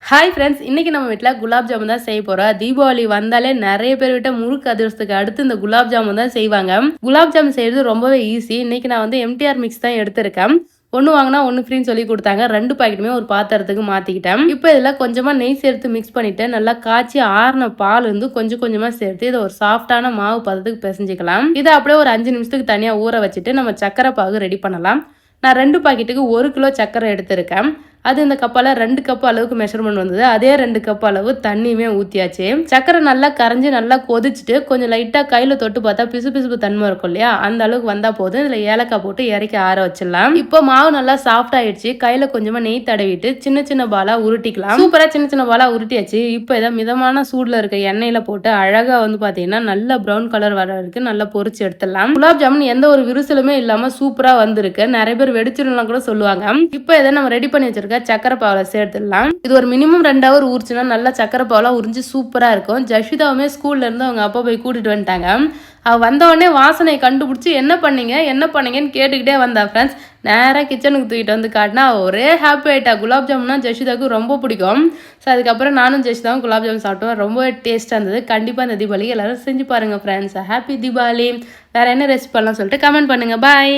Hi friends, இன்னைக்கு நம்ம வீட்டில் குலாப் ஜாமுன் தான் செய்ய போகிறோம். தீபாவளி வந்தாலே நிறைய பேர் வீட்டை முறுக்கு அதிரசத்துக்கு அடுத்து இந்த குலாப் ஜாமுன் தான் செய்வாங்க. குலாப் ஜாமுன் செய்கிறது ரொம்பவே ஈஸி. இன்னைக்கு நான் வந்து எம்டிஆர் மிக்ஸ் தான் எடுத்திருக்கேன். ஒன்று வாங்கினா ஒன்று ஃப்ரீன்னு சொல்லி கொடுத்தாங்க. 2 பாக்கெட்டுமே ஒரு பாத்திரத்துக்கு மாற்றிக்கிட்டேன். இப்போ இதில் கொஞ்சமாக நெய் சேர்த்து மிக்ஸ் பண்ணிவிட்டு நல்லா காய்ச்சி ஆறின பால் வந்து கொஞ்சம் கொஞ்சமாக சேர்த்து இதை ஒரு சாஃப்டான மாவு பதத்துக்கு பிசைஞ்சிக்கலாம். இதை அப்படியே ஒரு 5 நிமிஷத்துக்கு தனியாக ஊற வச்சுட்டு நம்ம சக்கரை பாகு ரெடி பண்ணலாம். நான் 2 பாக்கெட்டுக்கு 1 கிலோ சக்கரை எடுத்திருக்கேன். அது இந்த கப்பால் 2 கப் அளவுக்கு மெஷர்மெண்ட் வந்தது. அதே 2 கப் அளவு தண்ணியுமே ஊற்றியாச்சு. சக்கரை நல்லா கரைஞ்சி நல்லா கொதிச்சுட்டு கொஞ்சம் லைட்டாக கையில் தொட்டு பார்த்தா பிசு பிசுப்பு தன்மை இருக்கும் இல்லையா, அந்த அளவுக்கு வந்தால் போதும். இதில் ஏலக்காய் போட்டு இறக்கி ஆற வச்சிடலாம். இப்போ மாவு நல்லா சாஃப்ட் ஆயிடுச்சு. கையில் கொஞ்சமாக நெய் தடவிட்டு சின்ன சின்ன பாலாக உருட்டிக்கலாம். சூப்பராக சின்ன சின்ன பாலாக உருட்டியாச்சு. இப்போ இதை மிதமான சூடில் இருக்க எண்ணெயில் போட்டு அழகாக வந்து பார்த்தீங்கன்னா நல்லா ப்ரௌன் கலர் வர வரைக்கும் நல்லா பொரிச்சு எடுத்துடலாம். குலாப் ஜாமுன் எந்த ஒரு விரிசலுமே இல்லாமல் சூப்பராக வந்திருக்கு. நிறைய பேர் வெடிச்சிடலாம் கூட சொல்லுவாங்க. இப்போ இதை நம்ம ரெடி பண்ணி வச்சிருக்க சக்கரை பாவலை சேர்த்துடலாம். இது ஒரு மினிமம் 2 ஹவர் ஊறிச்சுன்னா நல்லா சக்கரை பாவெல்லாம் உறிஞ்சு சூப்பராக இருக்கும். ஜஷிதாவுமே ஸ்கூல்ல இருந்து அவங்க அப்பா போய் கூட்டிட்டு வந்துட்டாங்க. அவள் வந்தவொடனே வாசனையை கண்டுபிடிச்சி என்ன பண்ணீங்கன்னு கேட்டுக்கிட்டே வந்தா. ஃப்ரெண்ட்ஸ், நேராக கிச்சனுக்கு தூக்கிட்டு வந்து காட்டினா ஒரே ஹாப்பி ஆகிட்டா. குலாப் ஜாமுன்னா ஜஷிதாவுக்கு ரொம்ப பிடிக்கும். ஸோ அதுக்கப்புறம் நானும் ஜஷிதாவும் குலாப் ஜாமுன் சாப்பிட்டோம். ரொம்பவே டேஸ்ட்டாக இருந்தது. கண்டிப்பாக இந்த தீபாவளிக்கு எல்லாரும் செஞ்சு பாருங்கள் ஃப்ரெண்ட்ஸ். ஹாப்பி தீபாவளி. வேறு என்ன ரெசிபி பண்ணலாம் சொல்லிட்டு கமெண்ட் பண்ணுங்கள். பாய்.